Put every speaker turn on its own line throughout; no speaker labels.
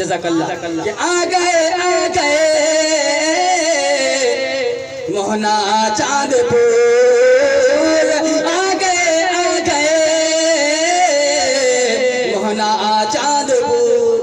جزاک اللہ کہ آ گئے موہنا چاند پور آ گئے موہنا چاند پور۔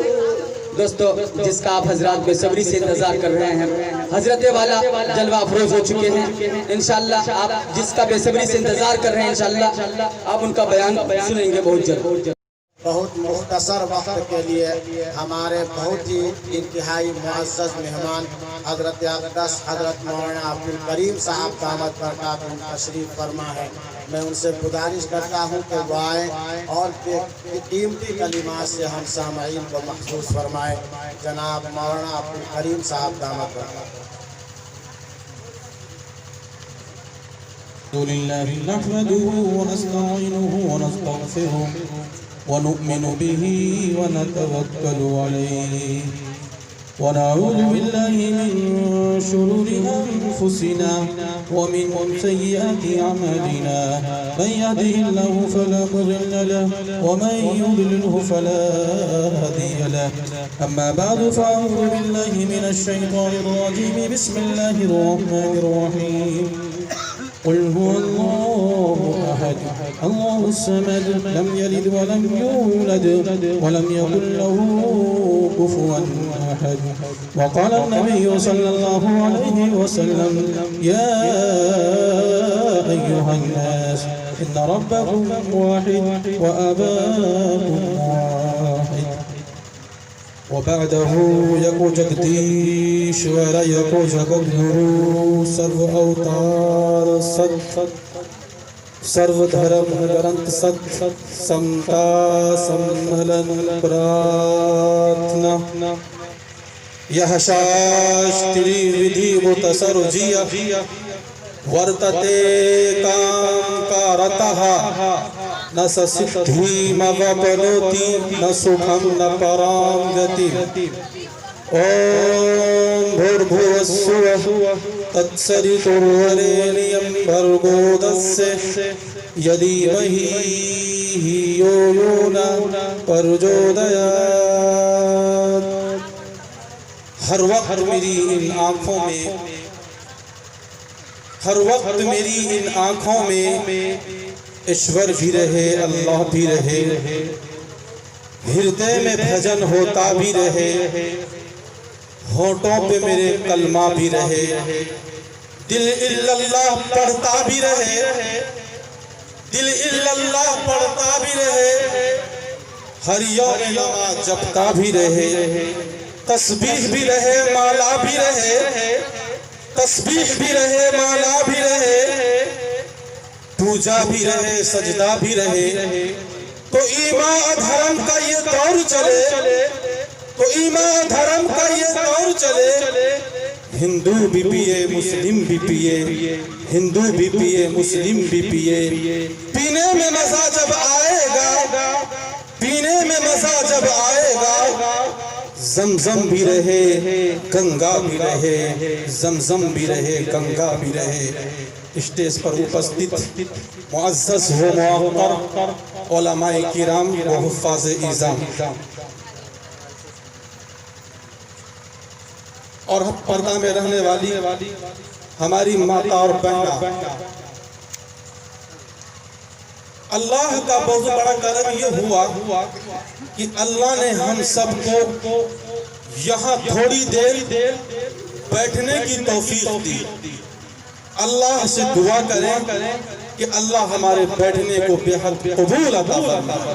دوستو جس کا آپ حضرات بے صبری سے انتظار کر رہے ہیں، حضرت والا جلوہ افروز ہو چکے ہیں انشاءاللہ۔ آپ جس کا بے صبری سے انتظار کر رہے ہیں انشاءاللہ آپ ان کا بیان سنیں گے بہت جلد۔
بہت مختصر وقت کے لیے ہمارے بہت ہی انتہائی معزز مہمان حضرت اقدس حضرت مولانا عبدالکریم صاحب دامت برکاتہم تشریف فرما ہے۔ میں ان سے گزارش کرتا ہوں کہ وہ آئیں اور قیمتی کلمات سے ہم سامعین کو محسوس فرمائیں۔ جناب مولانا عبدالکریم صاحب دامت برکاتہم۔
الحمد لله نحمده ونستعينه ونستغفره ونؤمن به ونتوكل عليه ونعوذ بالله من شرور أنفسنا ومن سيئات أعمالنا من يهده الله فلا مضل له ومن يضلله فلا هادي له أما بعد فأعوذ بالله من الشيطان الرجيم بسم الله الرحمن الرحيم قل هو الله أحد الله الصمد لم يلد ولم يولد ولم يكن له كفوا أحد وقال النبي صلى الله عليه وسلم يا أيها الناس إن ربكم واحد وآباؤكم واحد وبعده يكو جگدیش ورا يكو جگدگرو سرو اوتار ست سرو دھرم گرنت ست سمتا سملن پراتنا یہ شاشتری ودھی متصر جیا ورتتے کام کارتہا نہ سسدھی مغبنوتی نہ سکھم نہ پرام گتی اوم بھوربھوسوہ تتسری ترورینیم بھرگو دسے یدیمہی ہیو یونا پرجودیات۔ ہر وقت میری ان آنکھوں میں ایشور بھی رہے اللہ بھی رہے، ہردے میں بھجن ہوتا بھی رہے، ہونٹوں پہ میرے کلمہ بھی رہے، دل الا اللہ پڑھتا بھی رہے، دل الا اللہ پڑھتا بھی رہے، ہر یوم نماز جپتا بھی رہے، تسبیح بھی رہے مالا بھی رہے، تسبیح بھی رہے مالا بھی رہے، پوجا بھی رہے سجدہ بھی رہے، تو ایمان دھرم کا یہ دور چلے، تو ایمان دھرم کا یہ دور چلے، ہندو بھی پیے مسلم بھی پیے، ہندو بھی پیے مسلم بھی پیے، پینے میں مزہ جب آئے گا، پینے میں مزہ جب آئے گا، زمزم بھی رہے گنگا بھی رہے، زمزم بھی رہے گنگا بھی رہے۔ اسٹیج پر اپستھت معزز و معقر علماء کرام و حفاظ اعظام اور پردہ میں رہنے والی ہماری ماتا اور بہنہ، اللہ کا بہت بڑا کرم یہ ہوا کہ اللہ نے ہم سب کو یہاں تھوڑی دیر بیٹھنے کی توفیق دی۔ اللہ سے دعا کریں کہ اللہ ہمارے بیٹھنے کو بے حد قبول عطا فرمائے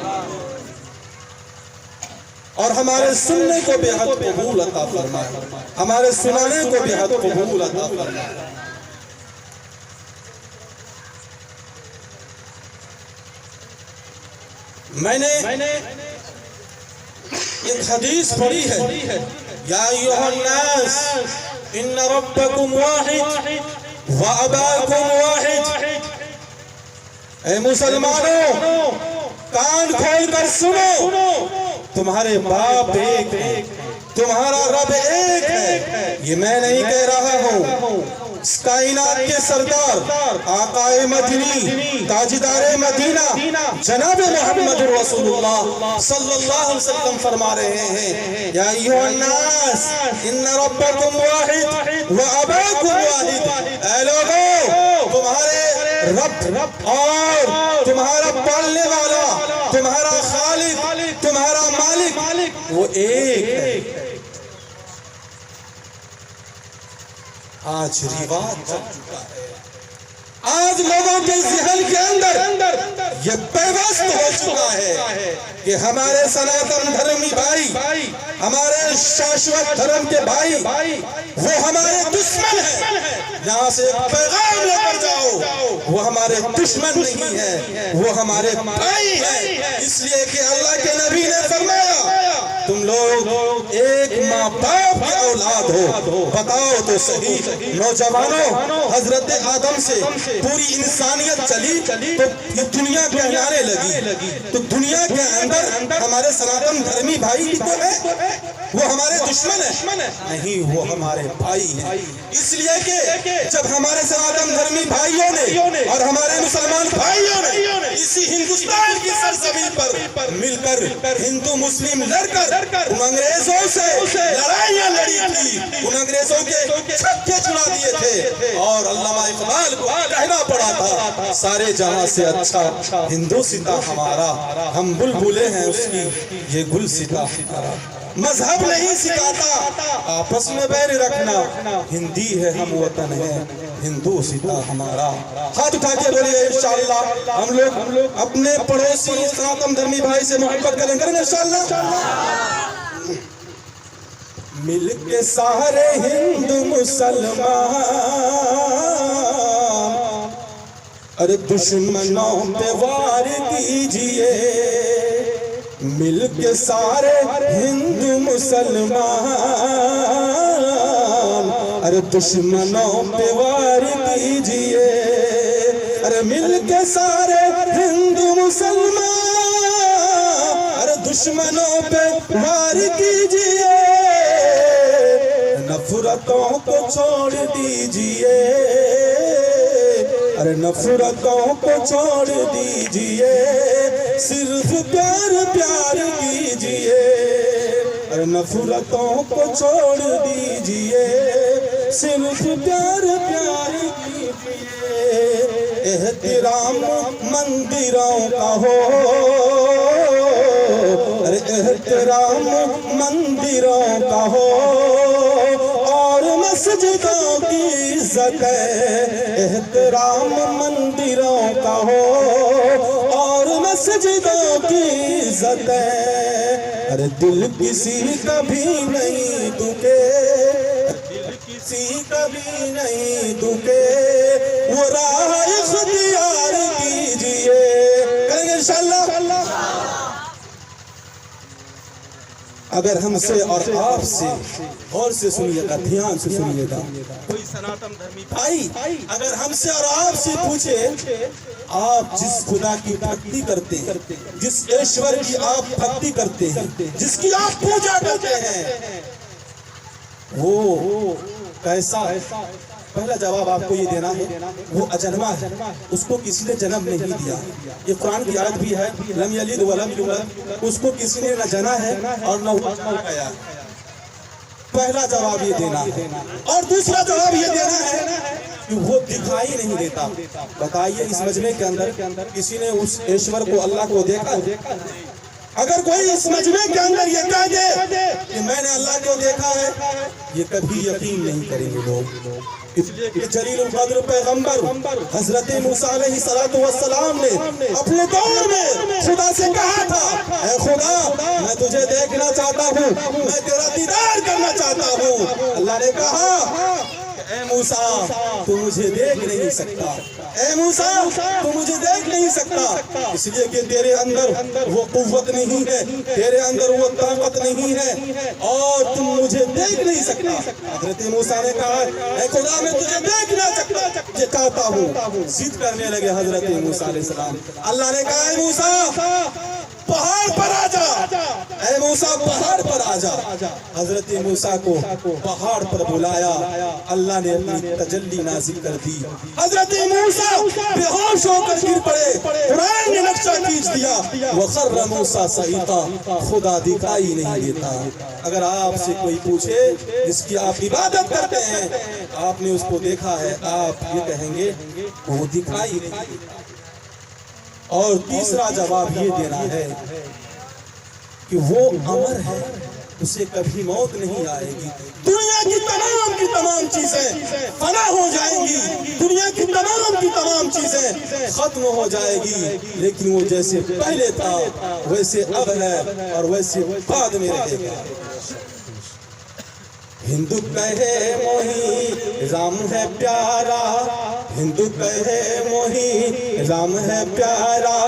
اور ہمارے سننے کو بے حد قبول عطا فرمائے، ہمارے سنانے کو بے حد قبول عطا فرمائے۔ میں نے ایک حدیث پڑھی ہے، یا ایھا الناس ان ربکم واحد وَأَبَاكُمْ وَاحِدٌ۔ اے مسلمانوں کان کھول کر سنو، تمہارے باپ ایک ہے، تمہارا رب ایک ہے۔ یہ میں نہیں کہہ رہا ہوں، کائنات کے سردار آقائے مدنی تاجدار مدینہ جناب محمد رسول اللہ صلی اللہ علیہ وسلم فرما رہے ہیں یا ایھا الناس ان ربکم واحد و اباکم واحد، اے لوگوں تمہارے رب اور تمہارا پالنے والا، تمہارا خالق، تمہارا مالک وہ ایک ہے۔ آج رواج چل چکا ہے، آج لوگوں کے ذہن کے اندر یہ پیوست ہو چکا ہے کہ ہمارے سناتن دھرمی بھائی، ہمارے شاشوت دھرم کے بھائی وہ ہمارے دشمن ہیں۔ یہاں سے پیغام لے کر جاؤ، وہ ہمارے دشمن نہیں ہیں، وہ ہمارے بھائی ہیں، اس لیے کہ اللہ کے نبی نے فرمایا تم لوگ ایک ماں باپ کے اولاد ہو۔ بتاؤ تو صحیح نوجوانوں، حضرت آدم سے پوری انسانیت چلی تو یہ دنیا کہلانے لگی، تو دنیا کے اندر ہمارے سناتن دھرمی بھائی تو ہے، وہ ہمارے دشمن ہیں؟ نہیں، وہ ہمارے بھائی ہیں۔ اس لیے کہ جب ہمارے سناتن دھرمی بھائیوں نے اور ہمارے مسلمان بھائیوں نے اسی ہندوستان کی سرزمین پر مل کر ہندو مسلم لڑ کر ان انگریزوں سے لڑائیاں لڑی تھی، ان انگریزوں کے چھکے چھڑا دیے تھے، اور علامہ اقبال کو کہنا پڑا تھا سارے جہاں سے اچھا ہندو ستا ہمارا، ہم بلبلیں ہیں اس کی یہ گل ستا ہمارا۔ مذہب نہیں سکھاتا آپس میں بیر رکھنا، ہندی ہے ہم وطن ہے ہندو ستا ہمارا۔ ہاتھ اٹھا کے بولیے انشاءاللہ ہم لوگ اپنے پڑوسی سناتن دھرمی بھائی سے محبت کریں گے انشاءاللہ۔ مل کے سارے ہندو مسلمان ارے دشمنوں پہ وار کیجئے، مل کے سارے ہندو مسلمان ارے دشمنوں پہ وار کیجئے، ارے مل کے سارے ہندو مسلمان ارے دشمنوں پہ وار کیجئے، نفرتوں کو چھوڑ دیجئے، ارے نفرتوں کو چھوڑ دیجئے، صرف پیار پیار کیجئے، ارے نفرتوں کو چھوڑ دیجئے، صرف پیار پیار کیجئے، احترام مندروں کا ہو، ارے احترام مندروں کا ہو، اور مسجدوں کی عزت ہے، احترام مندروں کا ہو اور مسجدوں کی عزت ہے، ارے دل کسی کا بھی نہیں دکھے، دل کسی کا بھی نہیں دکھے، وہ راہ اختیار کیجئے، کریں گے انشاءاللہ۔ اگر ہم سے اور آپ سے غور سے سنیے گا، دھیان سے سنیے گا، کوئی سناتن دھرمی بھائی اگر ہم سے اور آپ سے پوچھے آپ جس خدا کی بھکتی کرتے ہیں، جس ایشور کی آپ بھکتی کرتے ہیں، جس کی آپ پوجا کرتے ہیں، وہ کیسا؟ پہلا جواب آپ کو یہ دینا ہے وہ اجنبا ہے، اس کو کسی نے جنم نہیں دیا، یہ قرآن کی آیت بھی ہے لم یلد ولم یولد، اس کو کسی نے نہ جنا ہے اور نہ اٹھایا۔ پہلا جواب یہ دینا ہے، اور دوسرا جواب یہ دینا ہے کہ وہ دکھائی نہیں دیتا۔ بتائیے اس مجمع کے اندر کسی نے اس ایشور کو اللہ کو دیکھا؟ اگر کوئی اس مجمع کے اندر یہ کہہ دے کہ میں نے اللہ کو دیکھا ہے، یہ کبھی یقین نہیں کریں گے لوگ۔ اس لیے کہ جلیل القدر پیغمبر حضرت موسیٰ علیہ السلام نے اپنے دور میں خدا سے کہا تھا اے خدا میں تجھے دیکھنا چاہتا ہوں، میں تیرا دیدار کرنا چاہتا ہوں۔ اللہ نے کہا اے موسیٰ تو مجھے دیکھ نہیں سکتا، اے موسیٰ تو مجھے دیکھ نہیں سکتا، اس لیے کہ تیرے اندر وہ قوت نہیں ہے، تیرے اندر وہ طاقت نہیں ہے اور تم مجھے دیکھ نہیں سکتا۔ حضرت موسیٰ نے کہا اے خدا میں تجھے دیکھنا چاہتا ہوں، ضد کرنے لگے حضرت موسیٰ علیہ السلام۔ اللہ نے کہا اے موسیٰ پہاڑ پر آ جا، اے موسیٰ پہاڑ پر آجا، حضرت موسیٰ کو پہاڑ پر بلایا، اللہ نے اپنی تجلی نازل کر دی، حضرت موسیٰ بے ہوش ہو کر گر پڑے، قرآن نے نقشہ کھینچ دیا، وَخَرَّ مُوسَىٰ صَعِقًا، خدا دکھائی نہیں دیتا۔ اگر آپ سے کوئی پوچھے جس کی آپ عبادت کرتے ہیں آپ نے اس کو دیکھا ہے، آپ یہ کہیں گے وہ دکھائی نہیں دیتا۔ اور تیسرا جواب یہ دینا ہے کہ وہ امر ہے، اسے کبھی موت نہیں آئے گی، دنیا کی تمام چیزیں فنا ہو جائیں گی، دنیا کی تمام چیزیں ختم ہو جائے گی، لیکن وہ جیسے پہلے تھا ویسے اب ہے اور ویسے بعد میں رہے گا۔ ہندو کہے موہی رام ہے پیارا، ہندو کہے موہی رام ہے پیارا،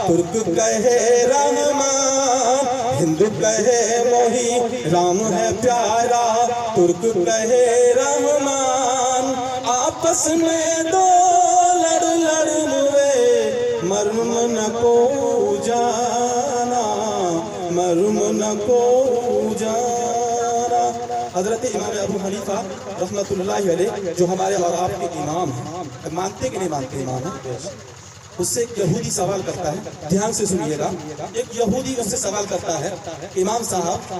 ترک کہے رحمان، ہندو کہے موہی رام ہے پیارا، ترک کہے رحمان، آپس میں دو لڑ ہوئے، مرم نہ کو جانا، مرم نہ کو جانا۔ حضرت امام ابو حنیفہ رحمت اللہ علیہ جو ہمارے اور آپ کے امام ہیں، مانتے کہ نہیں مانتے امام ہیں، اس سے ایک یہودی سوال کرتا ہے، دھیان سے سنیے گا، ایک یہودی اس سے سوال کرتا ہے، امام صاحب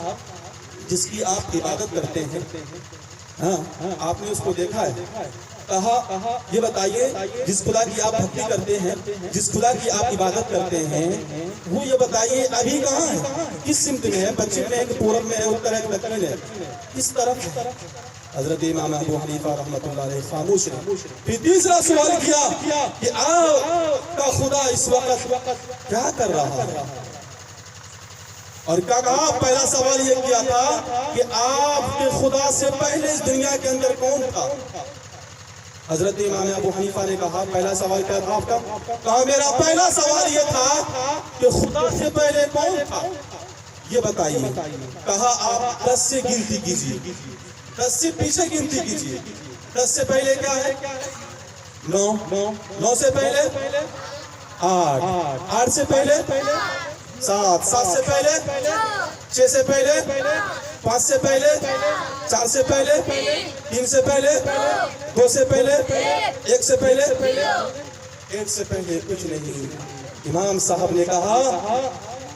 جس کی آپ عبادت کرتے ہیں، ہاں آپ نے اس کو دیکھا ہے، کہا یہ بتائیے جس خدا کی آپ بھکتی کرتے ہیں، جس خدا کی آپ عبادت کرتے ہیں، وہ یہ بتائیے ابھی کہاں ہے، کس سمت میں ہے، پچھم میں ہے کہ پورب میں ہے، اتر ہے کہ دکن ہے، کس طرف ہے؟ حضرت امام ابو حنیفہ رحمت اللہ علیہ خاموش ہے۔ پھر تیسرا سوال کیا کہ آپ کا خدا اس وقت کیا کر رہا ہے؟ اور کیا کہا؟ پہلا سوال یہ کیا تھا کہ آپ کے خدا سے پہلے اس دنیا کے اندر کون تھا؟ حضرت امام ابو حنیفہ نے کہا پہلا سوال کیا تھا آپ کا؟ کہا میرا پہلا سوال یہ تھا کہ خدا سے پہلے کون تھا یہ بتائیے۔ کہا آپ 10 سے گنتی کیجیے، 10 سے پیچھے گنتی کیجیے، 10 سے پہلے کیا ہے؟ 9، 9 سے پہلے 8، 8 سے پہلے 7، 7 سے پہلے 6 سے پہلے 5 سے پہلے 4 سے پہلے 3 سے پہلے 2 سے پہلے 1 سے پہلے 1 سے پہلے کچھ نہیں۔ امام صاحب نے کہا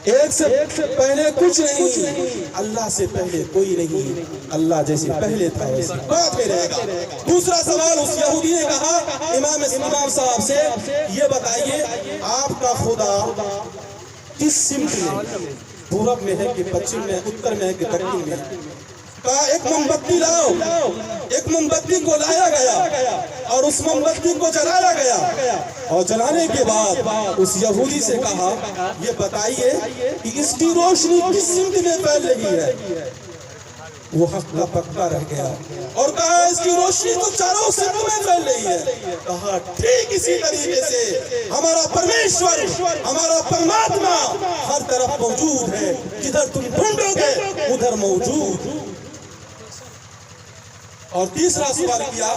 1 سے پہلے کچھ نہیں، اللہ سے پہلے کوئی نہیں، اللہ جیسے پہلے تھا ویسے بعد میں رہے گا۔ دوسرا سوال اس یہودی نے کہا امام صاحب سے یہ بتائیے آپ کا خدا کس سمت میں، پورب میں ہے کہ پچھم میں، اتر میں ہے کہ دکن میں؟ کہا ایک موم بتی لاؤ، ایک موم بتی کو لایا گیا اور اس موم بتی کو جلایا گیا، اور جلانے کے بعد اس یہودی سے کہا یہ بتائیے کہ اس کی روشنی کس سمت میں پھیل رہی ہے؟ وہ حق کا پکا رہ گیا اور کہا اس کی روشنی تو چاروں سمت میں پھیل رہی ہے۔ کہا ٹھیک اسی طریقے سے ہمارا پرمیشور، ہمارا پرماتما ہر طرف موجود ہے، جدھر تم ڈھونڈو گے ادھر موجود۔ اور تیسرا سوال کیا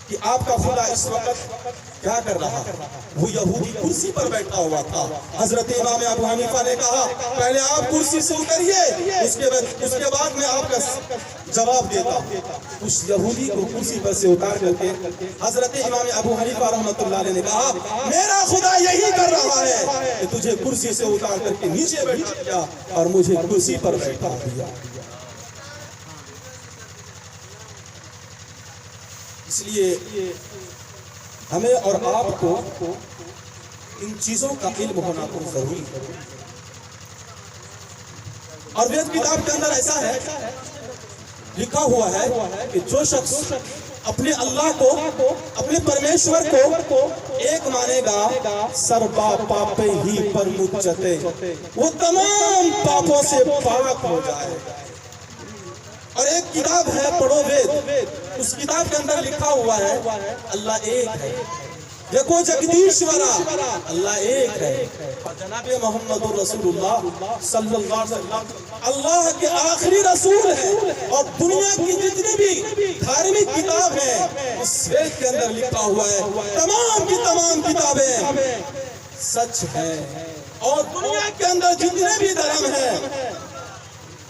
کہ آپ کا خدا اس وقت کیا کر رہا؟ وہ یہودی کرسی پر بیٹھا ہوا تھا۔ حضرت امام ابو حنیفہ نے کہا پہلے آپ کرسی سے اتریے، اس کے بعد میں آپ کا جواب دیتا ہوں۔ اس یہودی کو کرسی پر سے اتار کر کے حضرت امام ابو حنیفہ رحمت اللہ علیہ نے کہا میرا خدا یہی کر رہا ہے کہ تجھے کرسی سے اتار کر کے نیچے بیٹھا دیا اور مجھے کرسی پر بیٹھا دیا۔ اس لیے ہمیں اور آپ کو ان چیزوں کا علم ہونا تو ضروری ہے۔ اور وید کتاب کے اندر ایسا ہے لکھا ہوا ہے کہ جو شخص اپنے اللہ کو، اپنے پرمیشور کو ایک مانے گا، سربا پاپے ہی پر مجھتے، وہ تمام پاپوں سے پاک ہو جائے گا۔ اور ایک کتاب ہے پڑھو وید، اس کتاب کے اندر لکھا ہوا ہے اللہ ایک ہے، دیکھو جگدیشورا اللہ ایک ہے، جناب محمد رسول اللہ صلی اللہ علیہ وسلم اللہ کے آخری رسول ہیں۔ اور دنیا کی جتنی بھی دھارمک کتاب ہے اس وید کے اندر لکھا ہوا ہے تمام کی تمام کتابیں سچ ہیں، اور دنیا کے اندر جتنے بھی دھرم ہیں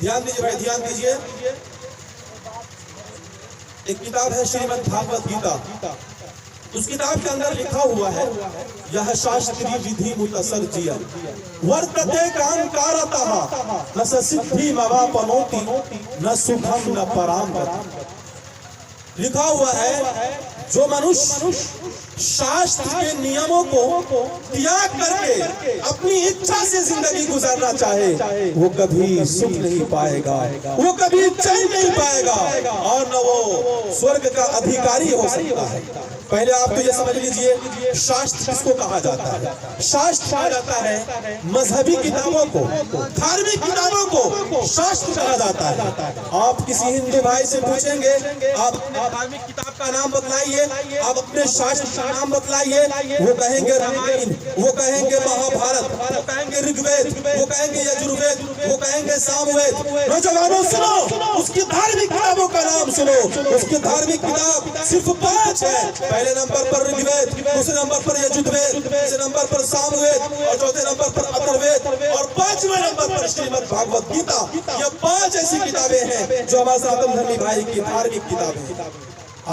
دھیان دیجیے بھائی، دھیان دیجیے. ایک کتاب ہے شریمد بھاگوت گیتا. اس کتاب کے اندر لکھا ہوا ہے یہ شاستری ودھی متسرجیا ورتتے کانکارتہ نہ سدھی مواپنوتی نہ سکھم نہ پرام گتی. لکھا ہوا ہے جو منش شاستر کے نیموں کو تیاگ کر کے اپنی اچھا سے زندگی گزارنا چاہے وہ کبھی سکھ نہیں پائے گا، وہ کبھی چین نہیں پائے گا، اور نہ وہ سورگ کا ادھیکاری ہو سکتا ہے. پہلے آپ تو یہ سمجھ لیجئے شاستر کس کو کہا جاتا ہے. شاستر کہا جاتا ہے مذہبی کتابوں کو، دھارمک کتابوں کو شاستر کہا جاتا ہے. آپ کسی ہندو بھائی سے پوچھیں گے آپ دھارمک کتاب کا نام بتلائیے، آپ اپنے شاستر کا نام بتلائیے، وہ کہیں گے رامائن، وہ کہیں گے مہا بھارت، وہ کہیں گے رگ وید، وہ کہیں گے یجروید، وہ کہیں گے سام وید. نوجوانوں سنو، اس کی دھارمک کتابوں کا نام سنو. اس کی دھارمک کتاب صرف 5 ہے. پہلے نمبر پر رگ وید، دوسرے نمبر پر یجروید، تیسرے نمبر پر سام وید، اور چوتھے نمبر پر اتر وید، اور 5ویں نمبر پر شریمد بھاگوت گیتا. یہ 5 ایسی کتابیں ہیں جو ہمارے سناتن دھرمی بھائی کی دھارمک کتابیں ہیں.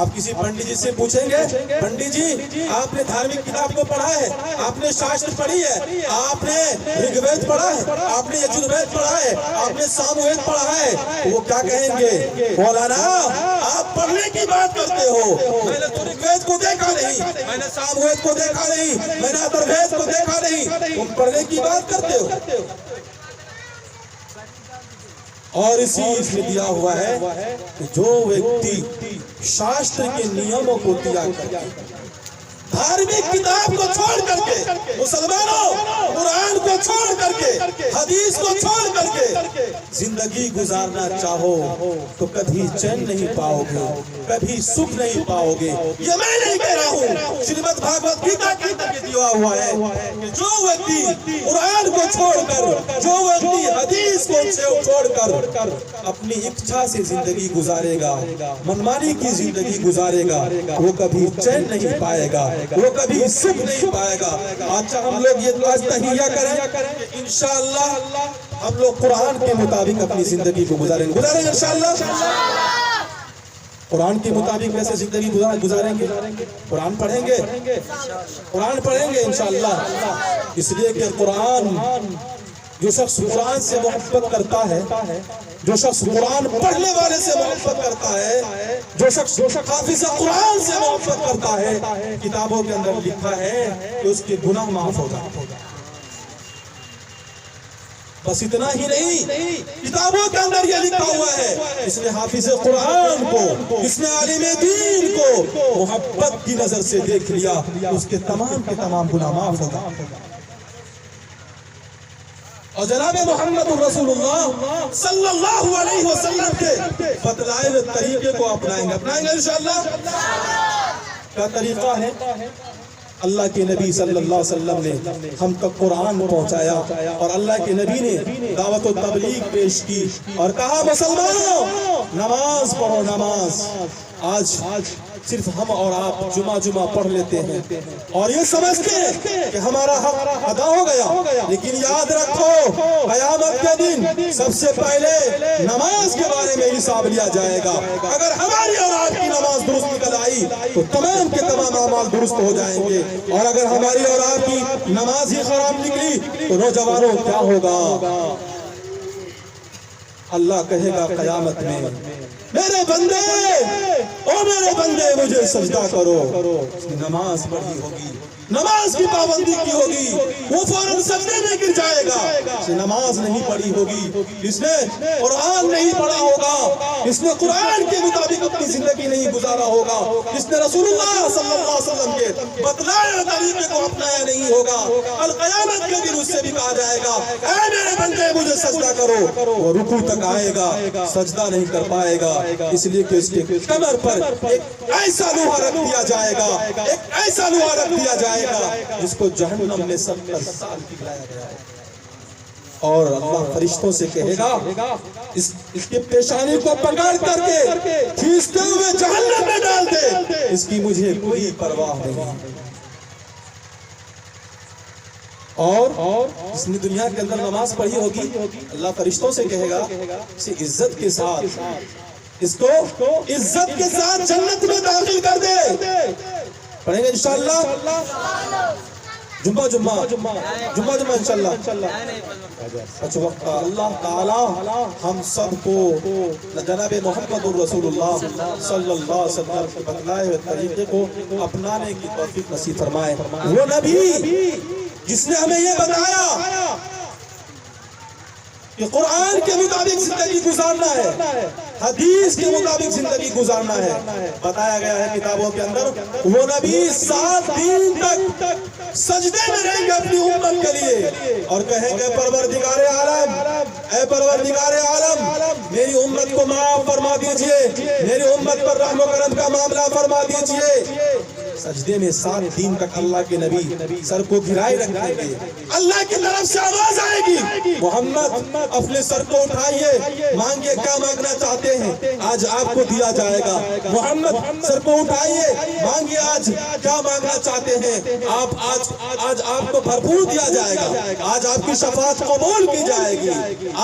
آپ کسی پنڈت جی سے پوچھیں گے پنڈت جی آپ نے دھارمک کتاب کو پڑھا ہے، آپ نے شاستر پڑھی ہے، آپ نے رگ وید پڑھا ہے، آپ نے یجروید پڑھا ہے، آپ نے سام وید پڑھا ہے، وہ کیا کہیں گے مولانا آپ پڑھنے کی بات کرتے ہو، میں نے تو رگ وید کو دیکھا نہیں، میں نے سام وید کو دیکھا نہیں، میں نے اتر وید کو دیکھا نہیں، تم پڑھنے کی بات کرتے ہو. اور اسی میں دیا ہوا ہے کہ جو ویکتی شاستر کے نیموں کو تیاگ کر کے دھارمک کتاب کو چھوڑ کر کے، مسلمانوں قرآن کو چھوڑ کر کے، حدیث کو چھوڑ کر کے زندگی گزارنا چاہو تو کبھی چین نہیں پاؤ گے، کبھی سکھ نہیں پاؤ گے. یہ میں نہیں کہہ رہا ہوں، شریمد بھاگوت گیتا کے اندر دیا ہوا ہے کہ جو ویکتی قرآن کو چھوڑ کر، جو ویکتی حدیث کو چھوڑ کر اپنی اچھا سے زندگی گزارے گا، منمانی کی زندگی گزارے گا، وہ کبھی چین نہیں پائے گا، وہ کبھی سکھ نہیں پائے گا. اچھا ہم لوگ یہ آج تہیہ کریں کہ انشاءاللہ ہم لوگ قرآن کے مطابق اپنی زندگی کو گزاریں گے انشاءاللہ. قرآن کے مطابق ویسے زندگی گزاریں گے، قرآن پڑھیں گے، قرآن پڑھیں گے انشاءاللہ. اس لیے کہ قرآن، جو شخص قرآن سے محبت کرتا ہے، جو شخص قرآن پڑھنے والے سے محبت کرتا ہے، جو شخص حافظ قرآن سے محبت کرتا ہے، کتابوں کے اندر لکھا ہے کہ اس کے گناہ معاف ہو جاتے ہیں. بس اتنا ہی نہیں، کتابوں کے اندر یہ لکھا ہوا ہے اس نے حافظ قرآن کو، اس نے عالم دین کو محبت کی نظر سے دیکھ لیا، اس کے تمام کے تمام گناہ معاف ہو گئے. اور جناب محمد رسول اللہ صلی اللہ علیہ وسلم کے بتلائے ہوئے طریقے کو اپنائیں گے انشاءاللہ. کیا طریقہ ہے؟ اللہ کے نبی صلی اللہ علیہ وسلم نے ہم تک قرآن پہنچایا، اور اللہ کے نبی نے دعوت و تبلیغ پیش کی اور کہا مسلمانوں نماز پڑھو نماز. آج صرف ہم اور آپ جمعہ پڑھ لیتے ہیں اور یہ سمجھتے ہیں کہ ہمارا حق ادا ہو گیا، لیکن یاد رکھو قیامت کے دن سب سے پہلے نماز کے بارے میں حساب لیا جائے گا. اگر ہماری اور آپ کی نماز درست نکل آئی تو تمام کے تمام اعمال درست ہو جائیں گے، اور اگر ہماری اور آپ کی نماز ہی خراب نکلی تو نوجوانوں کیا ہوگا؟ اللہ کہے گا قیامت میں میرے بندے مجھے سجدہ کرو. اس نے نماز پڑھی ہوگی، نماز کی پابندی کی ہوگی، وہ فوراً سجدے میں گر جائے گا. اس نے نماز نہیں پڑھی ہوگی، اس نے قرآن نہیں پڑھا ہوگا، اس نے قرآن کے مطابق اپنی زندگی نہیں گزارا ہوگا، اس نے رسول اللہ صلی اللہ علیہ وسلم کے بتلائے طریقے کو اپنایا نہیں ہوگا. القیامت کے دن اس سے بھی کہا جائے گا اے میرے بندے مجھے سجدہ کرو. وہ رکوع تک آئے گا، سجدہ نہیں کر پائے گا، اس لیے کہ اس کے کمر پر ایک ایسا لوہا رکھ دیا جائے گا، ایک ایسا لوہا رکھ دیا جائے گا جس کو جہنم میں 70 سال پگھلایا گیا ہے. اور اللہ فرشتوں سے کہے گا اس کے پیشانی کو پکڑ کر کے کھینچتے ہوئے جہنم میں ڈال دے، اس کی مجھے کوئی پرواہ نہیں. اور جس نے دنیا کے اندر نماز پڑھی ہوگی اللہ فرشتوں سے کہے گا اسے عزت کے ساتھ، اس کو عزت کے ساتھ جنت میں داخل کر دے. پڑھیں گے انشاءاللہ جمعہ انشاءاللہ. اچھا وقت اللہ تعالی ہم سب کو جناب محمد الرسول اللہ صلی اللہ علیہ وسلم کے بتلائے ہوئے طریقے کو اپنانے کی توفیق نصیب فرمائے. وہ نبی جس نے ہمیں یہ بتایا کہ قرآن کے مطابق زندگی گزارنا ہے، حدیث کے مطابق زندگی گزارنا ہے، بتایا گیا ہے کتابوں کے اندر. وہ نبی 7 دن تک سجدے میں رہیں گے اپنی امت کے لیے اور کہیں گے پروردگار عالم، اے پروردگار عالم میری امت کو معاف فرما دیجئے، میری امت پر رحم و کرم کا معاملہ فرما دیجئے. سجدے میں 7 دن تک اللہ کے نبی سر کو گرائے رکھیں گے. اللہ کی طرف سے آواز آئے گی محمد اپنے سر کو اٹھائیے، مانگے کیا مانگنا چاہتے ہیں آج آپ کو دیا جائے گا. محمد سر کو اٹھائیے، مانگے آج کیا مانگنا چاہتے ہیں آج آپ کو بھرپور دیا جائے گا. آج آپ کی شفاعت قبول کی جائے گی،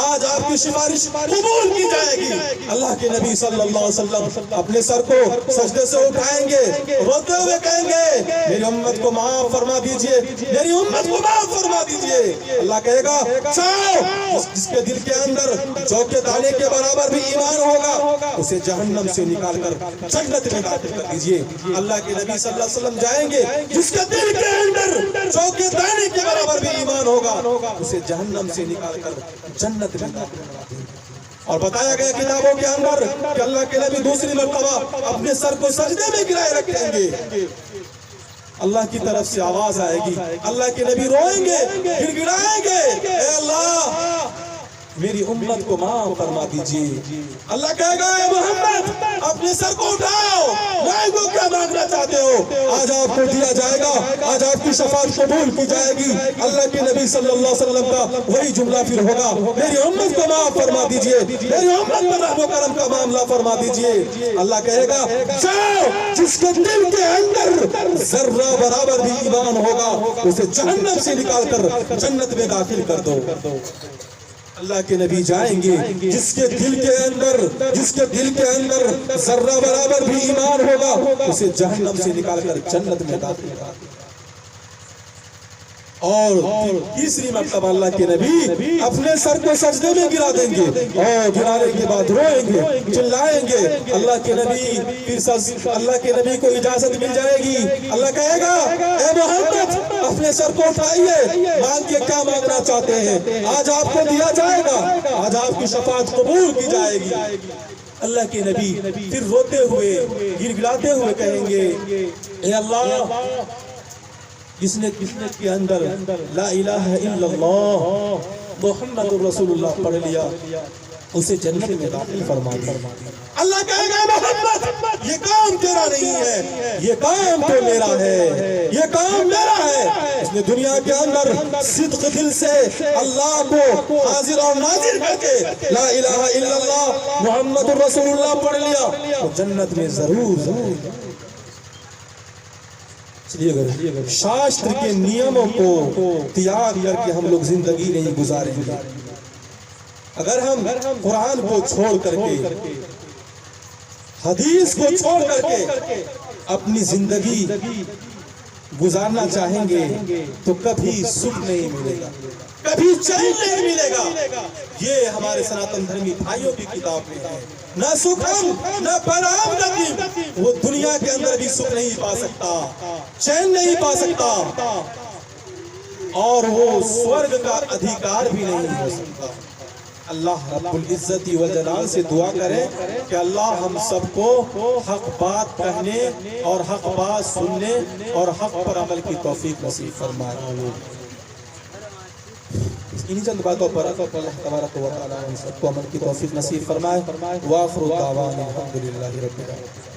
آج آپ کی سفارش قبول کی جائے گی. اللہ کے نبی صلی اللہ علیہ وسلم اپنے سر کو سجدے سے اٹھائیں گے، روتے ہوئے کہیں گے میری امت کو معاف فرما دیجئے، میری امت کو معاف فرما دیجئے. اللہ کہے گا چاہو جس کے دل کے اندر جو کے دانے کے برابر بھی ایمان ہوگا اسے جہنم سے نکال کر جنت میں داخل کر دیجئے. اللہ کے نبی صلی اللہ علیہ وسلم جائیں گے جس کے دل کے اندر جو کے دانے کے برابر بھی ایمان ہوگا اسے جہنم سے نکال کر جنت میں داخل کر دیجئے. اور بتایا گیا کتابوں کے اندر کہ اللہ کے نبی دوسری مرتبہ اپنے سر کو سجدے میں گرائے رکھیں گے. اللہ کی طرف سے آواز آئے گی، اللہ کے نبی روئیں گے، گڑ گڑائیں گے، اے اللہ میری امت کو معاف فرما دیجیے. اللہ کہے گا اے محمد اپنے سر کو اٹھاؤ، مانگو کیا مانگنا چاہتے ہو آج آپ کو دیا جائے گا، آج آپ کی شفاعت قبول کی جائے گی. اللہ کے نبی صلی اللہ علیہ وسلم کا وہی جملہ پھر ہوگا، میری امت کو معاف فرما دیجیے، میری امت پر رحم و کرم کا معاملہ فرما دیجیے. اللہ کہے گا جاؤ جس کے دل کے اندر ذرہ برابر بھی ایمان ہوگا اسے جہنم سے نکال کر جنت میں داخل کر دو. اللہ کے نبی جائیں گے جس کے دل کے اندر ذرہ برابر بھی ایمان ہوگا اسے جہنم سے نکال کر جنت میں داخل کر دو. اور تیسری مرتبہ اللہ کے نبی اپنے سر کو سجدے میں گرا دیں گے اور گرانے کے بعد روئیں گے، چلائیں گے. اللہ کے نبی کو اجازت مل جائے گی. اللہ کہے گا اے محمد اپنے سر کو اٹھائیے، مانگ کے کیا مانگنا چاہتے ہیں آج آپ کو دیا جائے گا، آج آپ کی شفاعت قبول کی جائے گی. اللہ کے نبی پھر روتے ہوئے گر گراتے ہوئے کہیں گے اے اللہ جس نے کے اندر لا الہ الا اللہ محمد الرسول اللہ پڑھ لیا اسے جنت میں داخل فرما دیا. اللہ کہے گا محمد یہ کام تیرا نہیں ہے، یہ کام تو میرا ہے، یہ کام میرا ہے. اس نے دنیا کے اندر صدق دل سے اللہ کو حاضر اور ناظر کر کے لا الہ الا اللہ محمد الرسول اللہ پڑھ لیا تو جنت میں ضرور. شاستر کے نیموں کو تیاگ کر کے ہم لوگ زندگی نہیں گزاریں گے. اگر ہم قرآن کو چھوڑ کر کے حدیث کو چھوڑ کر کے اپنی زندگی گزارنا چاہیں گے تو کبھی سکھ نہیں ملے گا، کبھی چین نہیں ملے گا. یہ ہمارے سناتن دھرمی بھائیوں کی کتاب میں ہے. نہ سکھم نہ پرام نتیم، وہ دنیا کے اندر بھی سکھ نہیں پا سکتا، چین نہیں پا سکتا اور وہ سورگ کا ادھیکار بھی نہیں ہو سکتا. اللہ رب العزت والجلال سے دعا کریں کہ اللہ ہم سب کو حق بات کہنے اور حق بات سننے اور حق پر عمل کی توفیق نصیب فرمائے. انہی چند باتوں پر اللہ تبارک و تعالی ہم سب کو عمل کی توفیق نصیب فرمائے. وآخر دعوانا الحمدللہ رب العالمین.